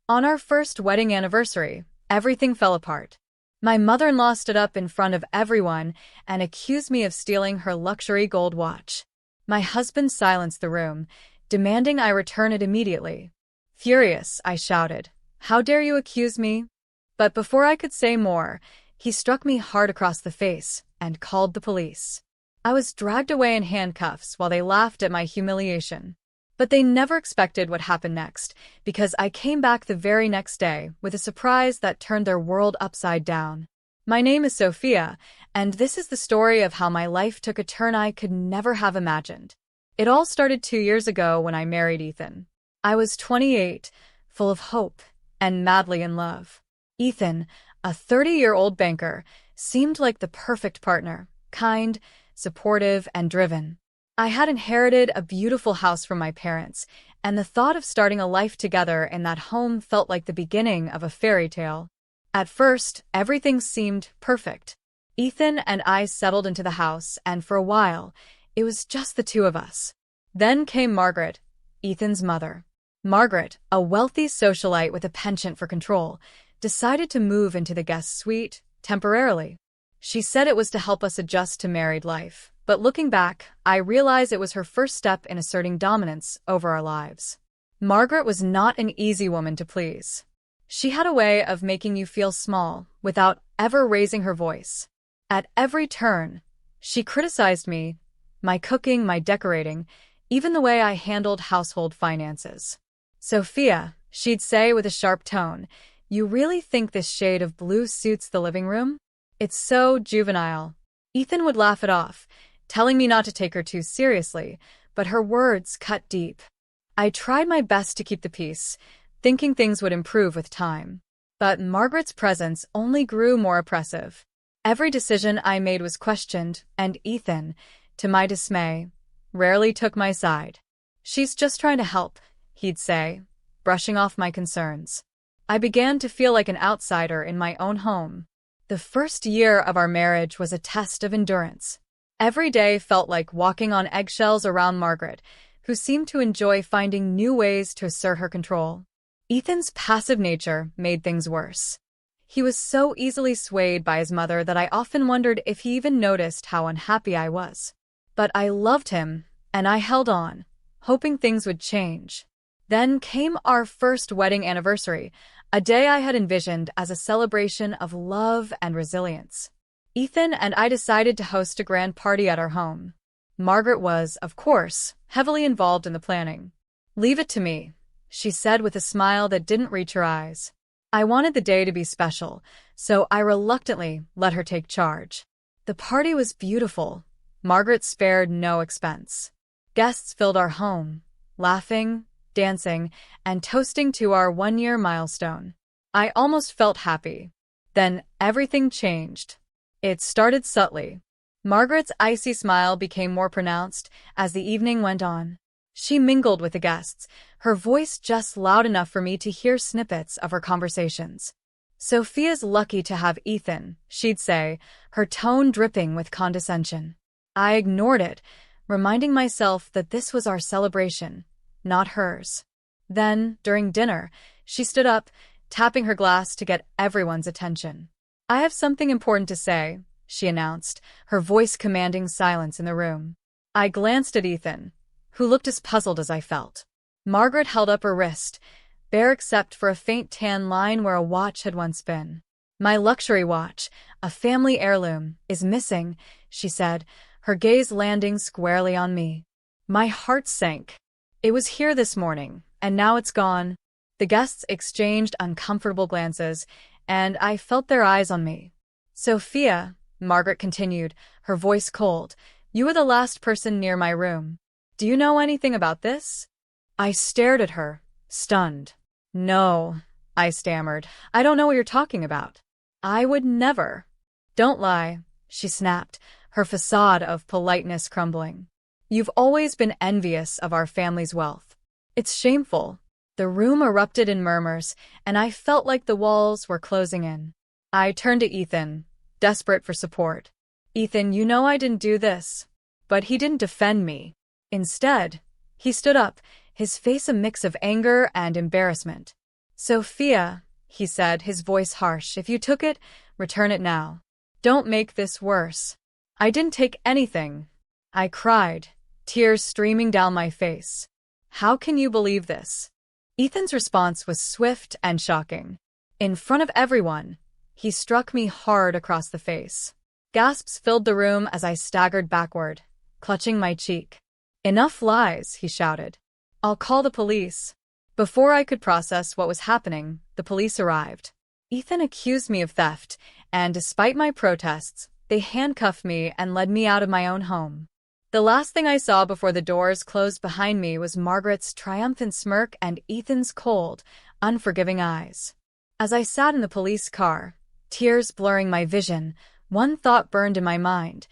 On our first wedding anniversary, everything fell apart. My mother-in-law stood up in front of everyone and accused me of stealing her luxury gold watch. My husband silenced the room, demanding I return it immediately. Furious, I shouted, "How dare you accuse me?" But before I could say more, he struck me hard across the face and called the police. I was dragged away in handcuffs while they laughed at my humiliation. But they never expected what happened next, because I came back the very next day with a surprise that turned their world upside down. My name is Sophia, and this is the story of how my life took a turn I could never have imagined. It all started 2 years ago when I married Ethan. I was 28, full of hope, and madly in love. Ethan, a 30-year-old banker, seemed like the perfect partner, kind, supportive, and driven. I had inherited a beautiful house from my parents, and the thought of starting a life together in that home felt like the beginning of a fairy tale. At first, everything seemed perfect. Ethan and I settled into the house, and for a while, it was just the two of us. Then came Margaret, Ethan's mother. Margaret, a wealthy socialite with a penchant for control, decided to move into the guest suite temporarily. She said it was to help us adjust to married life. But looking back, I realize it was her first step in asserting dominance over our lives. Margaret was not an easy woman to please. She had a way of making you feel small without ever raising her voice. At every turn, she criticized me, my cooking, my decorating, even the way I handled household finances. "Sophia," she'd say with a sharp tone, "you really think this shade of blue suits the living room? It's so juvenile." Ethan would laugh it off, telling me not to take her too seriously, but her words cut deep. I tried my best to keep the peace, thinking things would improve with time. But Margaret's presence only grew more oppressive. Every decision I made was questioned, and Ethan, to my dismay, rarely took my side. "She's just trying to help," he'd say, brushing off my concerns. I began to feel like an outsider in my own home. The first year of our marriage was a test of endurance. Every day felt like walking on eggshells around Margaret, who seemed to enjoy finding new ways to assert her control. Ethan's passive nature made things worse. He was so easily swayed by his mother that I often wondered if he even noticed how unhappy I was. But I loved him, and I held on, hoping things would change. Then came our first wedding anniversary, a day I had envisioned as a celebration of love and resilience. Ethan and I decided to host a grand party at our home. Margaret was, of course, heavily involved in the planning. "Leave it to me," she said with a smile that didn't reach her eyes. I wanted the day to be special, so I reluctantly let her take charge. The party was beautiful. Margaret spared no expense. Guests filled our home, laughing, dancing, and toasting to our 1-year milestone. I almost felt happy. Then everything changed. It started subtly. Margaret's icy smile became more pronounced as the evening went on. She mingled with the guests, her voice just loud enough for me to hear snippets of her conversations. "Sophia's lucky to have Ethan," she'd say, her tone dripping with condescension. I ignored it, reminding myself that this was our celebration, not hers. Then, during dinner, she stood up, tapping her glass to get everyone's attention. "I have something important to say," she announced, her voice commanding silence in the room. I glanced at Ethan, who looked as puzzled as I felt. Margaret held up her wrist, bare except for a faint tan line where a watch had once been. "My luxury watch, a family heirloom, is missing," she said, her gaze landing squarely on me. My heart sank. "It was here this morning, and now it's gone." The guests exchanged uncomfortable glances, and I felt their eyes on me. "Sophia," Margaret continued, her voice cold, "you were the last person near my room. Do you know anything about this?" I stared at her, stunned. "No," I stammered. "I don't know what you're talking about." "I would never." "Don't lie," she snapped, her facade of politeness crumbling. "You've always been envious of our family's wealth. It's shameful." The room erupted in murmurs, and I felt like the walls were closing in. I turned to Ethan, desperate for support. "Ethan, you know I didn't do this." But he didn't defend me. Instead, he stood up, his face a mix of anger and embarrassment. Sophia, he said, his voice harsh, if you took it, return it now. Don't make this worse. I didn't take anything. I cried, tears streaming down my face. How can you believe this? Ethan's response was swift and shocking. In front of everyone, he struck me hard across the face. Gasps filled the room as I staggered backward, clutching my cheek. Enough lies, he shouted. I'll call the police. Before I could process what was happening, the police arrived. Ethan accused me of theft, and despite my protests, they handcuffed me and led me out of my own home. The last thing I saw before the doors closed behind me was Margaret's triumphant smirk and Ethan's cold, unforgiving eyes. As I sat in the police car, tears blurring my vision, one thought burned in my mind.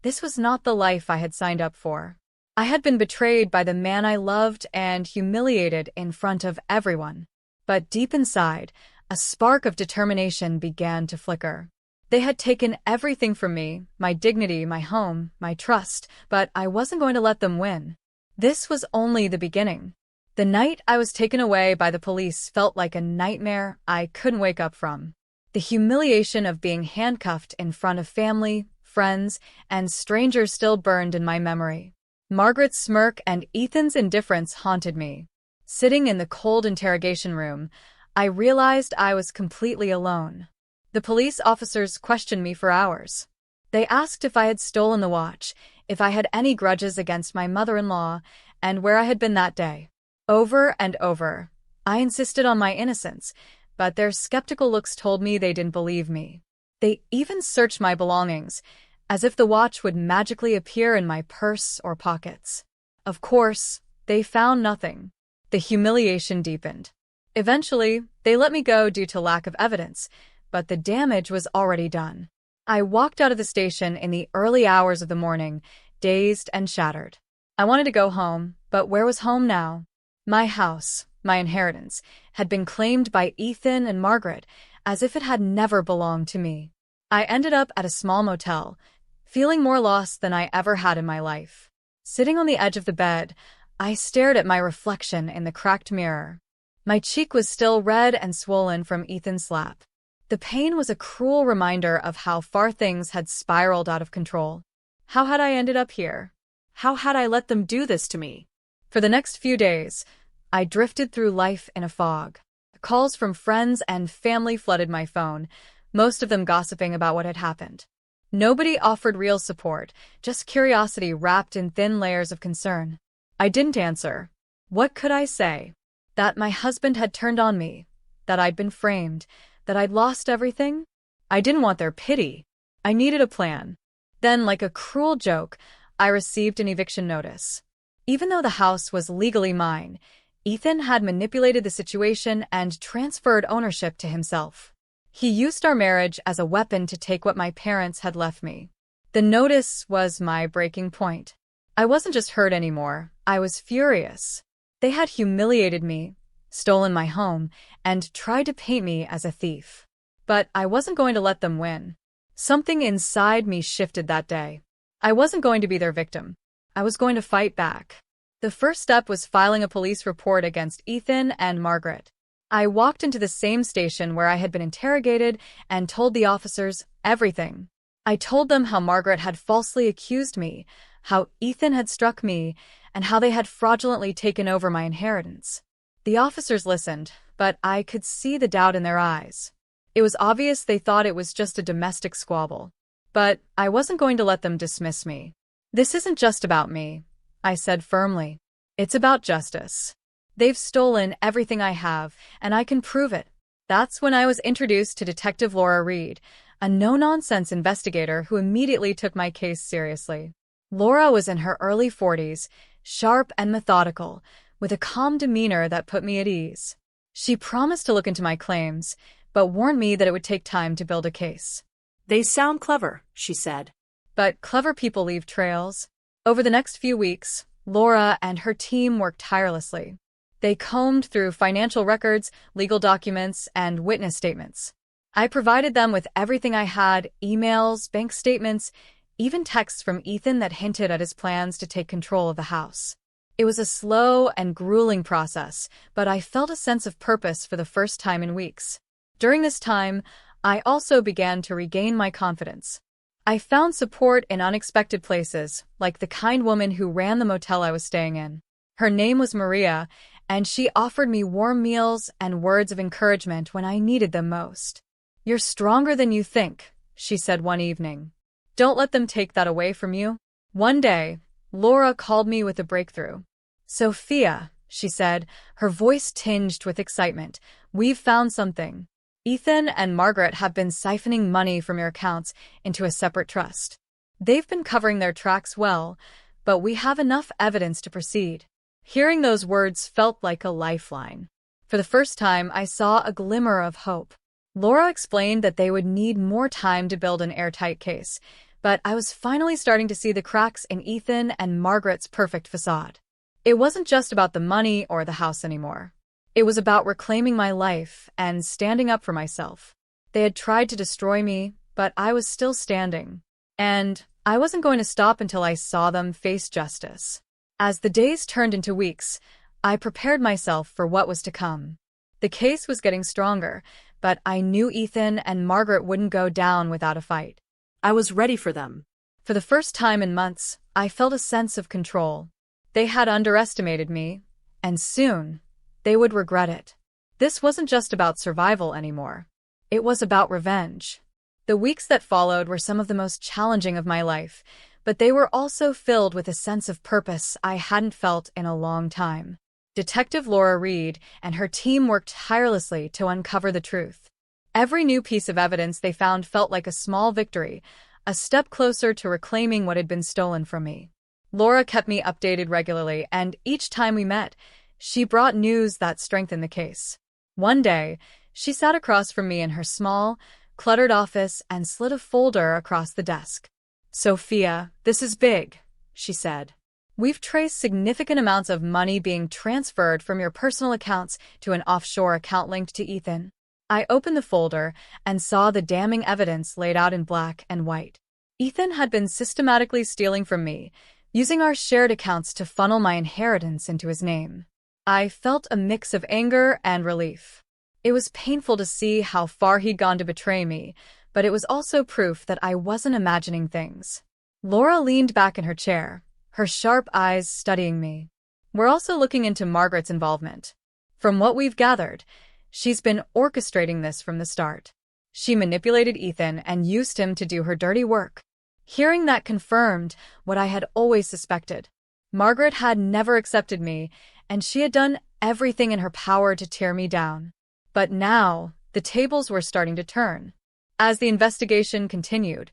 This was not the life I had signed up for. I had been betrayed by the man I loved and humiliated in front of everyone. But deep inside, a spark of determination began to flicker. They had taken everything from me, my dignity, my home, my trust, but I wasn't going to let them win. This was only the beginning. The night I was taken away by the police felt like a nightmare I couldn't wake up from. The humiliation of being handcuffed in front of family, friends, and strangers still burned in my memory. Margaret's smirk and Ethan's indifference haunted me. Sitting in the cold interrogation room, I realized I was completely alone. The police officers questioned me for hours. They asked if I had stolen the watch, if I had any grudges against my mother-in-law, and where I had been that day. Over and over, I insisted on my innocence, but their skeptical looks told me they didn't believe me. They even searched my belongings, as if the watch would magically appear in my purse or pockets. Of course, they found nothing. The humiliation deepened. Eventually, they let me go due to lack of evidence, but the damage was already done. I walked out of the station in the early hours of the morning, dazed and shattered. I wanted to go home, but where was home now? My house, my inheritance, had been claimed by Ethan and Margaret, as if it had never belonged to me. I ended up at a small motel, feeling more lost than I ever had in my life. Sitting on the edge of the bed, I stared at my reflection in the cracked mirror. My cheek was still red and swollen from Ethan's slap. The pain was a cruel reminder of how far things had spiraled out of control. How had I ended up here? How had I let them do this to me? For the next few days, I drifted through life in a fog. Calls from friends and family flooded my phone, most of them gossiping about what had happened. Nobody offered real support, just curiosity wrapped in thin layers of concern. I didn't answer. What could I say? That my husband had turned on me, that I'd been framed, that I'd lost everything? I didn't want their pity. I needed a plan. Then, like a cruel joke, I received an eviction notice. Even though the house was legally mine, Ethan had manipulated the situation and transferred ownership to himself. He used our marriage as a weapon to take what my parents had left me. The notice was my breaking point. I wasn't just hurt anymore, I was furious. They had humiliated me, stolen my home, and tried to paint me as a thief. But I wasn't going to let them win. Something inside me shifted that day. I wasn't going to be their victim. I was going to fight back. The first step was filing a police report against Ethan and Margaret. I walked into the same station where I had been interrogated and told the officers everything. I told them how Margaret had falsely accused me, how Ethan had struck me, and how they had fraudulently taken over my inheritance. The officers listened, but I could see the doubt in their eyes. It was obvious they thought it was just a domestic squabble. But I wasn't going to let them dismiss me. This isn't just about me, I said firmly. It's about justice. They've stolen everything I have, and I can prove it. That's when I was introduced to Detective Laura Reed, a no-nonsense investigator who immediately took my case seriously. Laura was in her early 40s, sharp and methodical, with a calm demeanor that put me at ease. She promised to look into my claims, but warned me that it would take time to build a case. They sound clever, she said. But clever people leave trails. Over the next few weeks, Laura and her team worked tirelessly. They combed through financial records, legal documents, and witness statements. I provided them with everything I had: emails, bank statements, even texts from Ethan that hinted at his plans to take control of the house. It was a slow and grueling process, but I felt a sense of purpose for the first time in weeks. During this time, I also began to regain my confidence. I found support in unexpected places, like the kind woman who ran the motel I was staying in. Her name was Maria, and she offered me warm meals and words of encouragement when I needed them most. "You're stronger than you think," she said one evening. "Don't let them take that away from you." One day, Laura called me with a breakthrough. "Sophia," she said, her voice tinged with excitement, "we've found something. Ethan and Margaret have been siphoning money from your accounts into a separate trust. They've been covering their tracks well, but we have enough evidence to proceed." Hearing those words felt like a lifeline. For the first time, I saw a glimmer of hope. Laura explained that they would need more time to build an airtight case, but I was finally starting to see the cracks in Ethan and Margaret's perfect facade. It wasn't just about the money or the house anymore. It was about reclaiming my life and standing up for myself. They had tried to destroy me, but I was still standing. And I wasn't going to stop until I saw them face justice. As the days turned into weeks, I prepared myself for what was to come. The case was getting stronger, but I knew Ethan and Margaret wouldn't go down without a fight. I was ready for them. For the first time in months, I felt a sense of control. They had underestimated me, and soon, they would regret it. This wasn't just about survival anymore. It was about revenge. The weeks that followed were some of the most challenging of my life, but they were also filled with a sense of purpose I hadn't felt in a long time. Detective Laura Reed and her team worked tirelessly to uncover the truth. Every new piece of evidence they found felt like a small victory, a step closer to reclaiming what had been stolen from me. Laura kept me updated regularly, and each time we met, she brought news that strengthened the case. One day, she sat across from me in her small, cluttered office and slid a folder across the desk. "Sophia, this is big," she said. "We've traced significant amounts of money being transferred from your personal accounts to an offshore account linked to Ethan." I opened the folder and saw the damning evidence laid out in black and white. Ethan had been systematically stealing from me, using our shared accounts to funnel my inheritance into his name. I felt a mix of anger and relief. It was painful to see how far he'd gone to betray me, but it was also proof that I wasn't imagining things. Laura leaned back in her chair, her sharp eyes studying me. "We're also looking into Margaret's involvement. From what we've gathered, she's been orchestrating this from the start. She manipulated Ethan and used him to do her dirty work." Hearing that confirmed what I had always suspected. Margaret had never accepted me, and she had done everything in her power to tear me down. But now, the tables were starting to turn. As the investigation continued,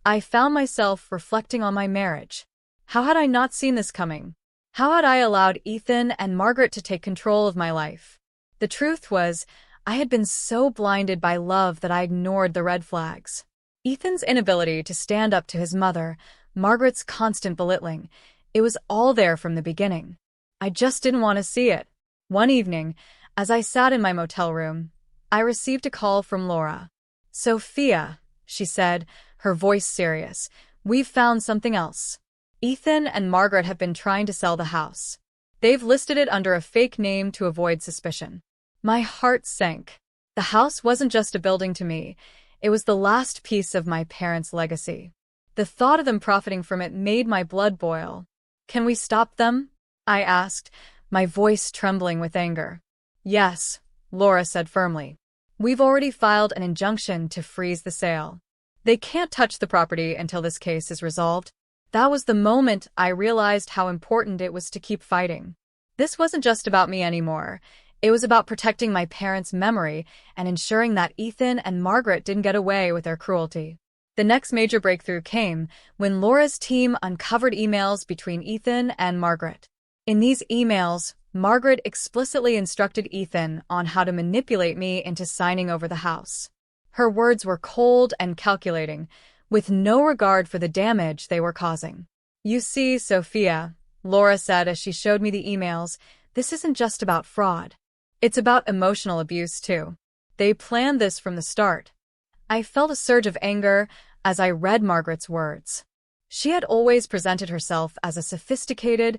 I found myself reflecting on my marriage. How had I not seen this coming? How had I allowed Ethan and Margaret to take control of my life? The truth was, I had been so blinded by love that I ignored the red flags. Ethan's inability to stand up to his mother, Margaret's constant belittling, it was all there from the beginning. I just didn't want to see it. One evening, as I sat in my motel room, I received a call from Laura. "Sophia," she said, her voice serious, "we've found something else. Ethan and Margaret have been trying to sell the house. They've listed it under a fake name to avoid suspicion." My heart sank. The house wasn't just a building to me. It was the last piece of my parents' legacy. The thought of them profiting from it made my blood boil. "Can we stop them?" I asked, my voice trembling with anger. "Yes," Laura said firmly. "We've already filed an injunction to freeze the sale. They can't touch the property until this case is resolved." That was the moment I realized how important it was to keep fighting. This wasn't just about me anymore. It was about protecting my parents' memory and ensuring that Ethan and Margaret didn't get away with their cruelty. The next major breakthrough came when Laura's team uncovered emails between Ethan and Margaret. In these emails, Margaret explicitly instructed Ethan on how to manipulate me into signing over the house. Her words were cold and calculating, with no regard for the damage they were causing. "You see, Sophia," Laura said as she showed me the emails, "this isn't just about fraud. It's about emotional abuse, too. They planned this from the start." I felt a surge of anger as I read Margaret's words. She had always presented herself as a sophisticated,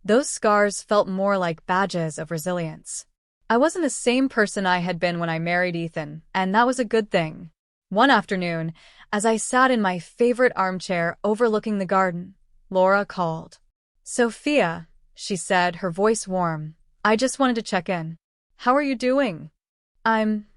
Those scars felt more like badges of resilience. I wasn't the same person I had been when I married Ethan, and that was a good thing. One afternoon, as I sat in my favorite armchair overlooking the garden, Laura called. "Sophia," she said, her voice warm. "I just wanted to check in. How are you doing?" "I'm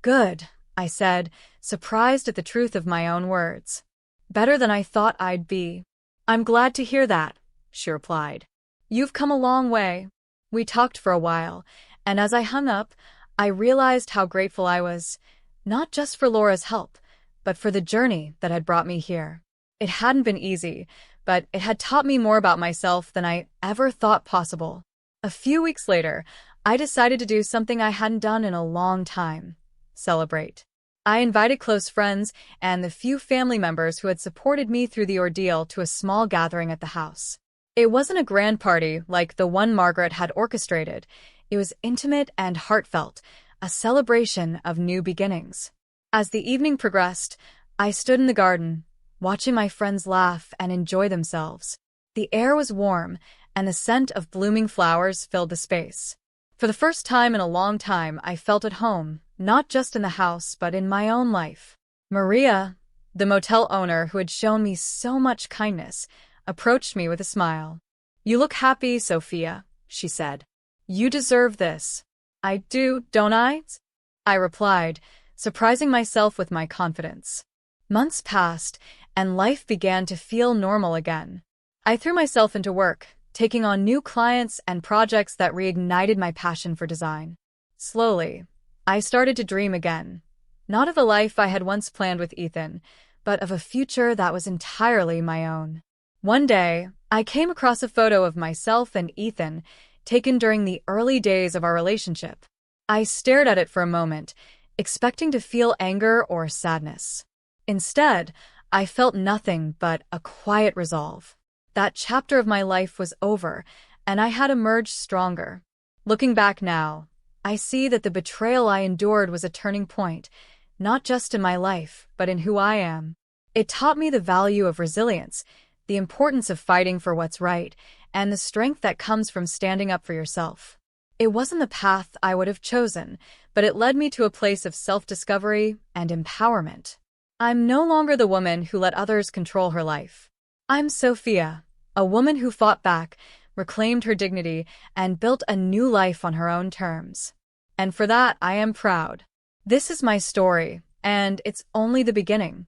good," I said, surprised at the truth of my own words. "Better than I thought I'd be." "I'm glad to hear that," she replied. "You've come a long way." We talked for a while, and as I hung up, I realized how grateful I was, not just for Laura's help, but for the journey that had brought me here. It hadn't been easy, but it had taught me more about myself than I ever thought possible. A few weeks later, I decided to do something I hadn't done in a long time: celebrate. I invited close friends and the few family members who had supported me through the ordeal to a small gathering at the house. It wasn't a grand party like the one Margaret had orchestrated. It was intimate and heartfelt, a celebration of new beginnings. As the evening progressed, I stood in the garden, watching my friends laugh and enjoy themselves. The air was warm, and the scent of blooming flowers filled the space. For the first time in a long time, I felt at home, not just in the house, but in my own life. Maria, the motel owner who had shown me so much kindness, approached me with a smile. "You look happy, Sophia," she said. "You deserve this." "I do, don't I?" I replied, surprising myself with my confidence. Months passed, and life began to feel normal again. I threw myself into work, taking on new clients and projects that reignited my passion for design. Slowly, I started to dream again, not of the life I had once planned with Ethan, but of a future that was entirely my own. One day, I came across a photo of myself and Ethan, taken during the early days of our relationship. I stared at it for a moment, expecting to feel anger or sadness. Instead, I felt nothing but a quiet resolve. That chapter of my life was over, and I had emerged stronger. Looking back now, I see that the betrayal I endured was a turning point, not just in my life, but in who I am. It taught me the value of resilience, the importance of fighting for what's right, and the strength that comes from standing up for yourself. It wasn't the path I would have chosen, but it led me to a place of self-discovery and empowerment. I'm no longer the woman who let others control her life. I'm Sophia, a woman who fought back, reclaimed her dignity, and built a new life on her own terms. And for that, I am proud. This is my story, and it's only the beginning.